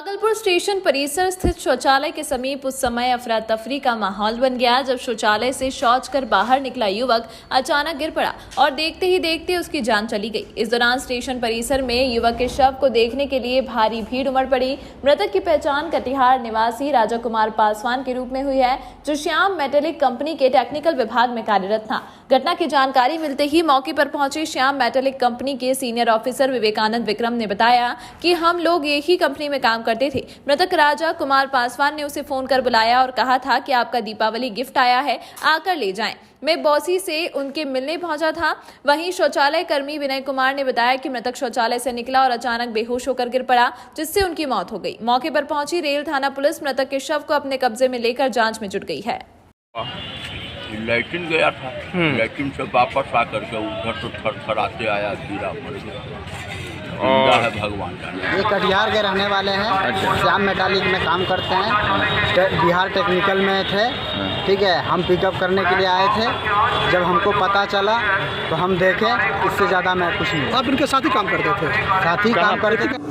Bhagalpur station परिसर स्थित शौचालय के समीप उस समय अफरा तफरी का माहौल बन गया जब शौचालय से शौच कर बाहर निकला युवक अचानक गिर पड़ा और देखते ही देखते उसकी जान चली गई। इस दौरान स्टेशन परिसर में युवक के शव को देखने के लिए भारी भीड़ उमड़ पड़ी। मृतक की पहचान कटिहार निवासी राजा कुमार पासवान के रूप में हुई है, जो श्याम मेटेलिक कंपनी के टेक्निकल विभाग में कार्यरत था। घटना की जानकारी मिलते ही मौके पर पहुंचे श्याम मेटेलिक कंपनी के सीनियर ऑफिसर विवेकानंद विक्रम ने बताया कि हम लोग एक ही कंपनी में काम करते थे। मृतक राजा कुमार पासवान ने उसे फोन कर बुलाया और कहा था कि आपका दीपावली गिफ्ट आया है, आकर ले जाएं। मैं बॉसी से उनके मिलने पहुंचा था। वहीं शौचालय कर्मी विनय कुमार ने बताया कि मृतक शौचालय से निकला और अचानक बेहोश होकर गिर पड़ा, जिससे उनकी मौत हो गई। मौके पर पहुंची रेल थाना पुलिस मृतक के शव को अपने कब्जे में लेकर जांच में जुट गई है। लैट्रिन गया था, लैट्रिन से वापस आकर के उधर तो थरथराते आया, गिरा मर गया। है भगवान जाने। ये कटिहार के रहने वाले हैं, श्याम मेटालिक में काम करते हैं, बिहार टेक्निकल में थे। ठीक है, हम पिकअप करने के लिए आए थे। जब हमको पता चला तो हम देखे, इससे ज़्यादा मैं कुछ नहीं। आप इनके साथ ही काम करते थे? साथ ही काम करते थे।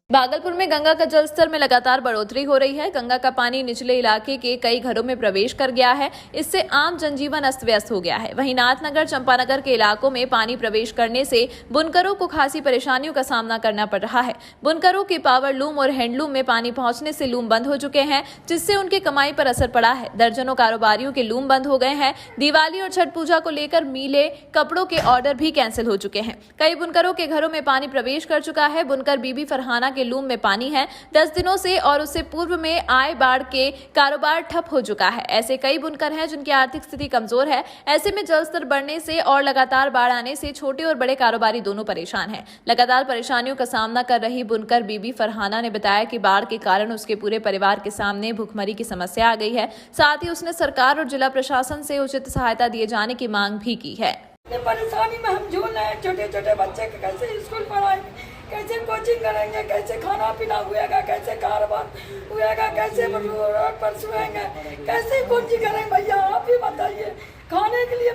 भागलपुर में गंगा का जलस्तर में लगातार बढ़ोतरी हो रही है। गंगा का पानी निचले इलाके के कई घरों में प्रवेश कर गया है। इससे आम जनजीवन अस्त व्यस्त हो गया है। वहीं नाथनगर, चंपानगर के इलाकों में पानी प्रवेश करने से बुनकरों को खासी परेशानियों का सामना करना पड़ रहा है। बुनकरों के पावर लूम और हैंडलूम में पानी पहुंचने से लूम बंद हो चुके हैं, जिससे उनकी कमाई पर असर पड़ा है। दर्जनों कारोबारियों के लूम बंद हो गए हैं। दिवाली और छठ पूजा को लेकर मिले कपड़ों के ऑर्डर भी कैंसिल हो चुके हैं। कई बुनकरों के घरों में पानी प्रवेश कर चुका है। बुनकर बीबी फरहाना के लूम में पानी है। 10 दिनों से और उससे पूर्व में आए बाढ़ के कारोबार ठप हो चुका है। ऐसे कई बुनकर हैं जिनकी आर्थिक स्थिति कमजोर है। ऐसे में जलस्तर बढ़ने से और लगातार बाढ़ आने से छोटे और बड़े कारोबारी दोनों परेशान हैं। लगातार परेशानियों का सामना कर रही बुनकर बीबी फरहाना ने बताया कि बाढ़ के कारण उसके पूरे परिवार के सामने भुखमरी की समस्या आ गई है। साथ ही उसने सरकार और जिला प्रशासन से उचित सहायता दिए जाने की मांग भी की है। परेशानी में हम झूल रहे हैं। छोटे छोटे बच्चे के कैसे स्कूल पढ़ाएंगे, कैसे कोचिंग करेंगे, कैसे खाना पीना हुएगा, कैसे कारोबार हुएगा, कैसे रोड पर सोएंगे, कैसे कौन चीज करेंगे। भैया आप ही बताइए, खाने के लिए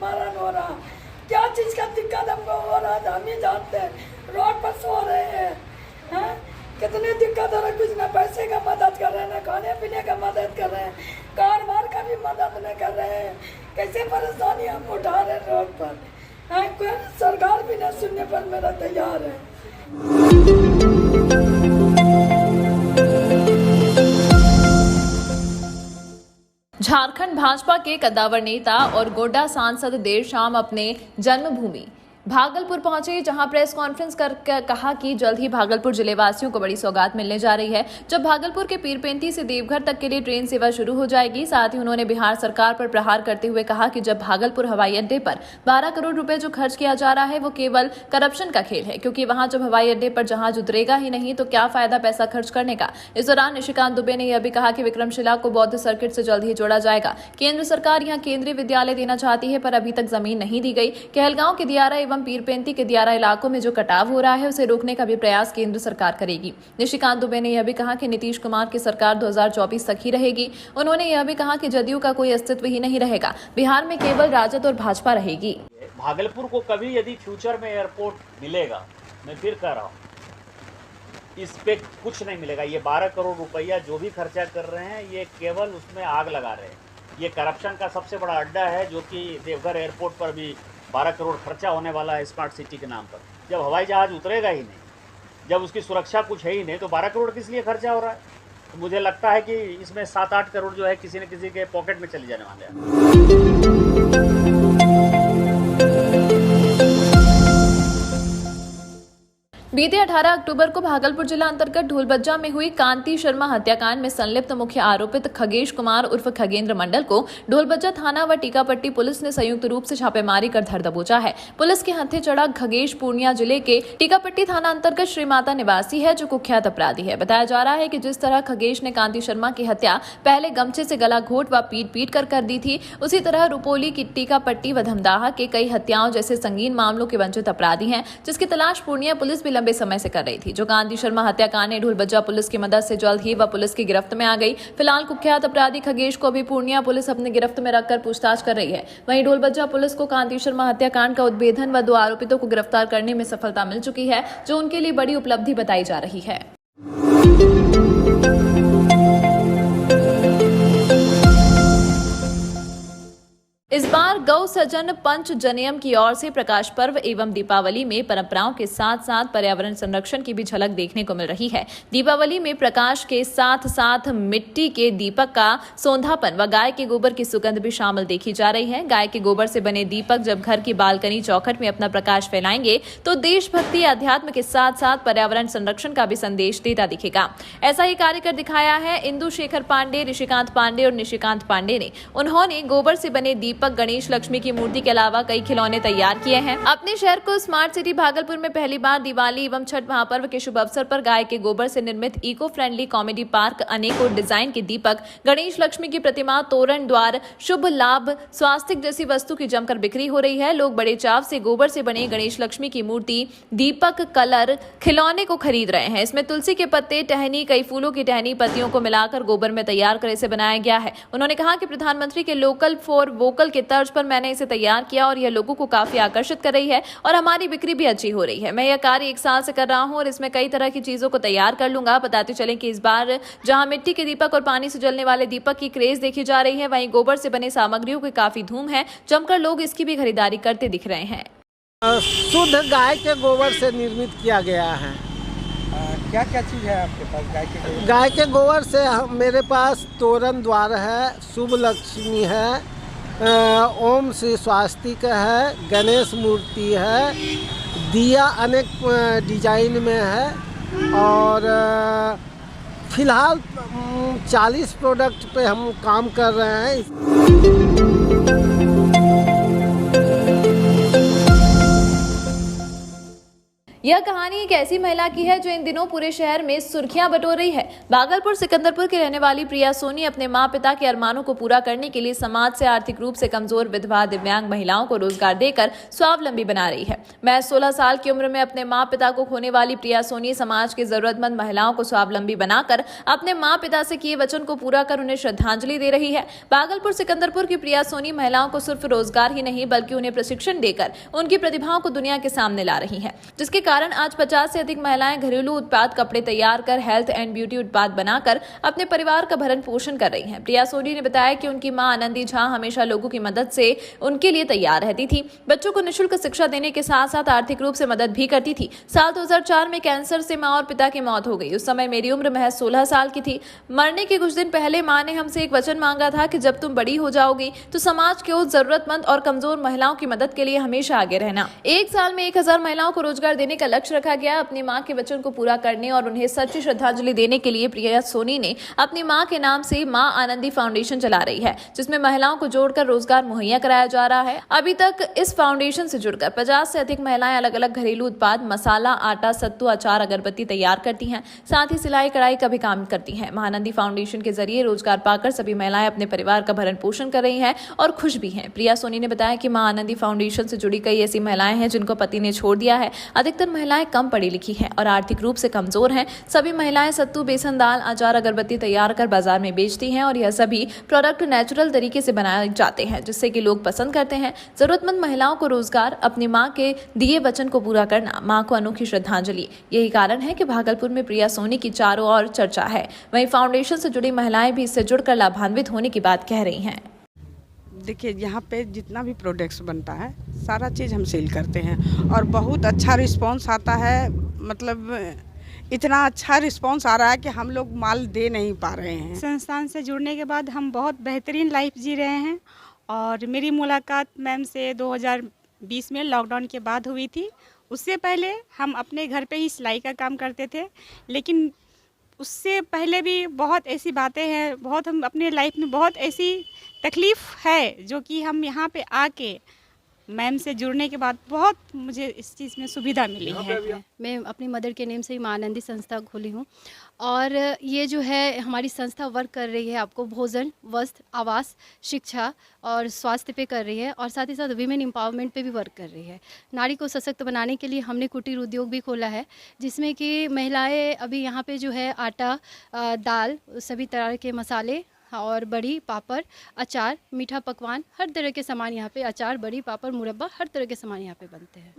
मरण हो रहा, क्या चीज का दिक्कत हमको हो रहा है हम ही जानते हैं। रोड पर सो रहे हैं, कितनी दिक्कत हो रहा है। कुछ ना पैसे का मदद कर रहे हैं, ना खाने पीने का मदद कर रहे हैं, कारोबार का भी मदद नहीं कर रहे हैं। कैसे परेशानी हम उठा रहे हैं रोड पर। कोई सरकार भी न सुनने पर मेरा तैयार है। झारखंड भाजपा के कद्दावर नेता और गोड्डा सांसद देर शाम अपने जन्मभूमि भागलपुर पहुंचे, जहां प्रेस कॉन्फ्रेंस कर कहा कि जल्द ही भागलपुर जिले वासियों को बड़ी सौगात मिलने जा रही है, जब भागलपुर के पीरपेंती से देवघर तक के लिए ट्रेन सेवा शुरू हो जाएगी। साथ ही उन्होंने बिहार सरकार पर प्रहार करते हुए कहा कि जब भागलपुर हवाई अड्डे पर 12 करोड़ रुपए जो खर्च किया जा रहा है वो केवल करप्शन का खेल है, क्योंकि वहां जब हवाई अड्डे पर जहाज उतरेगा ही नहीं तो क्या फायदा पैसा खर्च करने का। इस दौरान निशिकांत दुबे ने यह भी कहा कि विक्रमशिला को बौद्ध सर्किट से जल्द ही जोड़ा जाएगा। केंद्र सरकार यहां केंद्रीय विद्यालय देना चाहती है, पर अभी तक जमीन नहीं दी गई। कहलगांव के दियारा एवं पीरपेंती के दियारा इलाकों में जो कटाव हो रहा है उसे रोकने का भी प्रयास केंद्र सरकार करेगी। निशिकांत दुबे ने यह भी कहा कि नीतीश कुमार की सरकार 2024 तक ही रहेगी। उन्होंने यह भी कहा कि जदयू का कोई अस्तित्व ही नहीं रहेगा, बिहार में केवल राजद और भाजपा रहेगी। भागलपुर को कभी यदि फ्यूचर में एयरपोर्ट मिलेगा, मैं फिर कह रहा हूँ, इस पे कुछ नहीं मिलेगा। ये 12 करोड़ रुपया जो भी खर्चा कर रहे हैं, ये केवल उसमें आग लगा रहे हैं। ये करप्शन का सबसे बड़ा अड्डा है, जो कि देवघर एयरपोर्ट पर भी 12 करोड़ खर्चा होने वाला है स्मार्ट सिटी के नाम पर। जब हवाई जहाज उतरेगा ही नहीं, जब उसकी सुरक्षा कुछ है ही नहीं, तो 12 करोड़ किस लिए खर्चा हो रहा है। तो मुझे लगता है कि इसमें 7-8 करोड़ जो है किसी न किसी के पॉकेट में चले जाने वाले हैं। बीते 18 अक्टूबर को भागलपुर जिला अंतर्गत ढोलबज्जा में हुई कांति शर्मा हत्याकांड में संलिप्त मुख्य आरोपित खगेश कुमार उर्फ खगेंद्र मंडल को ढोलबज्जा थाना व टीकापट्टी पुलिस ने संयुक्त रूप से छापेमारी कर धर दबोचा है। पुलिस के हत्थे चढ़ा खगेश पूर्णिया जिले के टीकापट्टी थाना अंतर्गत श्री माता निवासी है, जो कुख्यात अपराधी है। बताया जा रहा है कि जिस तरह खगेश ने कांति शर्मा की हत्या पहले गमछे से गला घोट व पीट कर दी थी, उसी तरह रुपोली की टीकापट्टी व धमदाहा के कई हत्याओं जैसे संगीन मामलों के वंचित अपराधी हैं, जिसकी तलाश पूर्णिया पुलिस भी लंबे लंबे समय से कर रही थी। जो कांति शर्मा हत्याकांड में ढोलबज्जा पुलिस की मदद से जल्द ही वह पुलिस की गिरफ्त में आ गई। फिलहाल कुख्यात अपराधी खगेश को भी पूर्णिया पुलिस अपनी गिरफ्त में रखकर पूछताछ कर रही है। वहीं ढोलबज्जा पुलिस को कांति शर्मा हत्याकांड का उद्भेदन व 2 आरोपितों को गिरफ्तार करने में सफलता मिल चुकी है, जो उनके लिए बड़ी उपलब्धि बताई जा रही है। इस बार गौ सजन पंच जनियम की ओर से प्रकाश पर्व एवं दीपावली में परंपराओं के साथ साथ पर्यावरण संरक्षण की भी झलक देखने को मिल रही है। दीपावली में प्रकाश के साथ साथ मिट्टी के दीपक का सौंधापन व गाय के गोबर की सुगंध भी शामिल देखी जा रही है। गाय के गोबर से बने दीपक जब घर की बालकनी चौखट में अपना प्रकाश फैलाएंगे तो देशभक्ति, अध्यात्म के साथ साथ पर्यावरण संरक्षण का भी संदेश देता दिखेगा। ऐसा ही कार्य कर दिखाया है इंदु शेखर पांडे, ऋषिकांत पांडे और निशिकांत पांडे ने। उन्होंने गोबर से बने दीपक, गणेश लक्ष्मी की मूर्ति के अलावा कई खिलौने तैयार किए हैं। अपने शहर को स्मार्ट सिटी भागलपुर में पहली बार दिवाली एवं छठ महापर्व के शुभ अवसर पर गाय के गोबर से निर्मित इको फ्रेंडली कॉमेडी पार्क, अनेकों डिजाइन के दीपक, गणेश लक्ष्मी की प्रतिमा, तोरण, द्वार, शुभ लाभ, स्वास्थ्य जैसी वस्तु की जमकर बिक्री हो रही है। लोग बड़े चाव से गोबर से बने गणेश लक्ष्मी की मूर्ति, दीपक, कलर, खिलौने को खरीद रहे हैं। इसमें तुलसी के पत्ते, टहनी, कई फूलों की टहनी, पत्तियों को मिलाकर गोबर में तैयार कर इसे बनाया गया है। उन्होंने कहा कि प्रधानमंत्री के लोकल फॉर वोकल के तर्ज पर मैंने इसे तैयार किया और यह लोगों को काफी आकर्षित कर रही है और हमारी बिक्री भी अच्छी हो रही है। मैं यह कार्य 1 साल से कर रहा हूं और इसमें कई तरह की चीजों को तैयार कर लूंगा। बताते चलें कि इस बार जहां मिट्टी के दीपक और पानी से जलने वाले दीपक की क्रेज देखी जा रही है, वहीं गोबर से बने सामग्रियों की काफी धूम है। जमकर लोग इसकी भी खरीदारी करते दिख रहे हैं। शुद्ध गाय के गोबर से निर्मित किया गया है। क्या क्या चीज़ है आपके पास गाय के गोबर? गाय के गोबर से मेरे पास तोरण द्वार है, शुभ लक्ष्मी है, ओम श्री स्वास्तिक है, गणेश मूर्ति है, दिया अनेक डिजाइन में है और फिलहाल 40 प्रोडक्ट पे हम काम कर रहे हैं। यह कहानी एक ऐसी महिला की है जो इन दिनों पूरे शहर में सुर्खियां बटोर रही है। भागलपुर सिकंदरपुर की रहने वाली प्रिया सोनी अपने मां पिता के अरमानों को पूरा करने के लिए समाज से आर्थिक रूप से कमजोर विधवा, दिव्यांग महिलाओं को रोजगार देकर स्वावलंबी बना रही है। मैं 16 साल की उम्र में अपने मां पिता को खोने वाली प्रिया सोनी समाज के जरूरतमंद महिलाओं को स्वावलंबी बनाकर अपने मां पिता से किए वचन को पूरा कर उन्हें श्रद्धांजलि दे रही है। भागलपुर सिकंदरपुर की प्रिया सोनी महिलाओं को सिर्फ रोजगार ही नहीं बल्कि उन्हें प्रशिक्षण देकर उनकी प्रतिभाओं को दुनिया के सामने ला रही है, जिसके कारण आज 50 से अधिक महिलाएं घरेलू उत्पाद, कपड़े तैयार कर, हेल्थ एंड ब्यूटी उत्पाद बनाकर अपने परिवार का भरण पोषण कर रही हैं। प्रिया सोनी ने बताया कि उनकी मां आनंदी झा हमेशा लोगों की मदद से उनके लिए तैयार रहती थी। बच्चों को निःशुल्क शिक्षा देने के साथ साथ आर्थिक रूप से मदद भी करती थी। साल 2004 में कैंसर से मां और पिता की मौत हो गई। उस समय मेरी उम्र महज 16 साल की थी। मरने के कुछ दिन पहले मां ने हमसे एक वचन मांगा था कि जब तुम बड़ी हो जाओगी तो समाज के उस जरूरतमंद और कमजोर महिलाओं की मदद के लिए हमेशा आगे रहना। 1 साल में 1000 महिलाओं को रोजगार देने का लक्ष्य रखा गया। अपनी मां के वचन को पूरा करने और उन्हें सच्ची श्रद्धांजलि देने के लिए प्रिया सोनी ने अपनी मां के नाम से मां आनंदी फाउंडेशन चला रही है, जिसमें महिलाओं को जोड़कर रोजगार मुहैया कराया जा रहा है। अभी तक इस फाउंडेशन से जुड़कर 50 से अधिक महिलाएं अलग अलग घरेलू उत्पाद, मसाला, आटा, सत्तू, अचार, अगरबत्ती तैयार करती हैं। साथ ही सिलाई कढ़ाई का भी काम करती हैं। महानंदी फाउंडेशन के जरिए रोजगार पाकर सभी महिलाएं अपने परिवार का भरण पोषण कर रही हैं और खुश भी हैं। प्रिया सोनी ने बताया कि मां आनंदी फाउंडेशन से जुड़ी कई ऐसी महिलाएं हैं जिनको पति ने छोड़ दिया है। अधिकतर महिलाएं कम पढ़ी लिखी हैं और आर्थिक रूप से कमजोर हैं। सभी महिलाएं सत्तू, बेसन, दाल, अचार, अगरबत्ती तैयार कर बाजार में बेचती हैं और यह सभी प्रोडक्ट नेचुरल तरीके से बनाए जाते हैं, जिससे कि लोग पसंद करते हैं। जरूरतमंद महिलाओं को रोजगार, अपनी मां के दिए वचन को पूरा करना, मां को अनोखी श्रद्धांजलि, यही कारण है कि भागलपुर में प्रिया सोनी की चारों ओर चर्चा है। वहीं फाउंडेशन से जुड़ी महिलाएं भी इससे जुड़कर लाभान्वित होने की बात कह रही हैं। देखिए, यहाँ पे जितना भी प्रोडक्ट्स बनता है सारा चीज़ हम सेल करते हैं और बहुत अच्छा रिस्पांस आता है। मतलब इतना अच्छा रिस्पांस आ रहा है कि हम लोग माल दे नहीं पा रहे हैं। संस्थान से जुड़ने के बाद हम बहुत बेहतरीन लाइफ जी रहे हैं और मेरी मुलाकात मैम से 2020 में लॉकडाउन के बाद हुई थी। उससे पहले हम अपने घर पे ही सिलाई का काम करते थे, लेकिन उससे पहले भी बहुत ऐसी बातें हैं, बहुत हम अपने लाइफ में बहुत ऐसी तकलीफ़ है जो कि हम यहाँ पे आके मैम से जुड़ने के बाद बहुत मुझे इस चीज़ में सुविधा मिली है। मैं अपनी मदर के नेम से ही माँ आनंदी संस्था खोली हूँ और ये जो है हमारी संस्था वर्क कर रही है आपको भोजन, वस्त्र, आवास, शिक्षा और स्वास्थ्य पे कर रही है और साथ ही साथ वीमेन एम्पावरमेंट पे भी वर्क कर रही है। नारी को सशक्त बनाने के लिए हमने कुटीर उद्योग भी खोला है जिसमें कि महिलाएं अभी यहाँ पे जो है आटा, दाल, सभी तरह के मसाले और बड़ी, पापड़, अचार, मीठा पकवान, हर तरह के सामान यहाँ पे, अचार, बड़ी, पापड़, मुरब्बा, हर तरह के सामान यहाँ पे बनते हैं।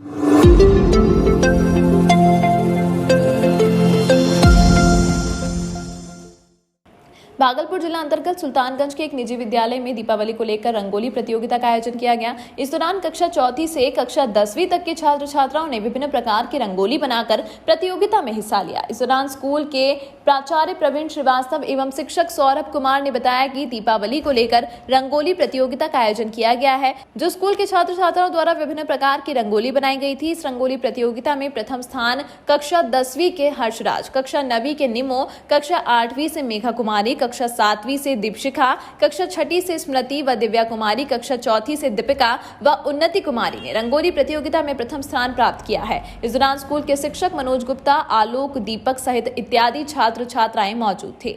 भागलपुर जिला अंतर्गत सुल्तानगंज के एक निजी विद्यालय में दीपावली को लेकर रंगोली प्रतियोगिता का आयोजन किया गया। इस दौरान कक्षा 4 से कक्षा 10वीं तक के छात्र छात्राओं ने विभिन्न प्रकार की रंगोली बनाकर प्रतियोगिता में हिस्सा लिया। इस दौरान स्कूल के प्राचार्य प्रवीण श्रीवास्तव एवं शिक्षक सौरभ कुमार ने बताया कि दीपावली को लेकर रंगोली प्रतियोगिता का आयोजन किया गया है, जो स्कूल के छात्र छात्राओं द्वारा विभिन्न प्रकार की रंगोली बनाई गई थी। इस रंगोली प्रतियोगिता में प्रथम स्थान कक्षा 10वीं के हर्षराज, कक्षा 9वीं के निमो, कक्षा 8वीं से मेघा कुमारी, कक्षा 7वीं से दीपशिखा, कक्षा 6ठी से स्मृति व दिव्या कुमारी, कक्षा 4थी से दीपिका व उन्नति कुमारी ने रंगोली प्रतियोगिता में प्रथम स्थान प्राप्त किया है। इस दौरान स्कूल के शिक्षक मनोज गुप्ता, आलोक, दीपक सहित इत्यादि छात्र छात्राएं मौजूद थे।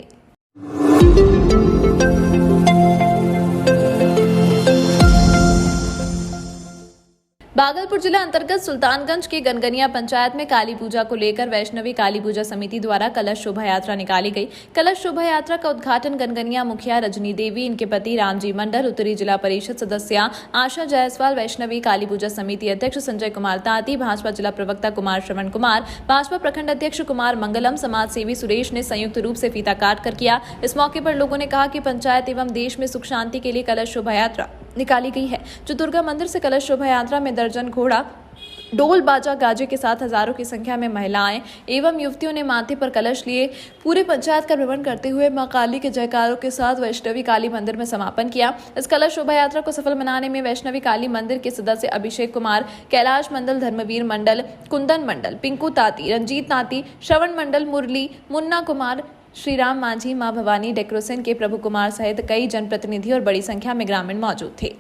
भागलपुर जिला अंतर्गत सुल्तानगंज के गनगनिया पंचायत में काली पूजा को लेकर वैष्णवी काली पूजा समिति द्वारा कलश शोभा यात्रा निकाली गई। कलश शोभा यात्रा का उद्घाटन गनगनिया मुखिया रजनी देवी, इनके पति रामजी मंडल, उत्तरी जिला परिषद सदस्य आशा जायसवाल, वैष्णवी काली पूजा समिति अध्यक्ष संजय कुमार ताती, भाजपा जिला प्रवक्ता कुमार श्रवण कुमार, भाजपा प्रखंड अध्यक्ष कुमार मंगलम, समाज सेवी सुरेश ने संयुक्त रूप से फीता काट कर किया। इस मौके पर लोगों ने कहा कि पंचायत एवं देश में सुख शांति के लिए कलश शोभा यात्रा निकाली गई है, जो दुर्गा मंदिर से कलश शोभा यात्रा में दर्जन घोड़ा, ढोल बाजा गाजे के साथ हजारों की संख्या में महिलाएं एवं युवतियों ने माथे पर कलश लिए पूरे पंचायत का भ्रमण करते हुए मां काली के जयकारों के साथ वैष्णवी काली मंदिर में समापन किया। इस कलश शोभा यात्रा को सफल बनाने में वैष्णवी काली मंदिर के सदस्य अभिषेक कुमार, कैलाश मंडल, धर्मवीर मंडल, कुंदन मंडल, पिंकू ताती, रंजीत ताती, श्रवण मंडल, मुरली, मुन्ना कुमार, श्रीराम मांझी, मां भवानी, डेकोरेशन के प्रभु कुमार सहित कई जनप्रतिनिधि और बड़ी संख्या में ग्रामीण मौजूद थे।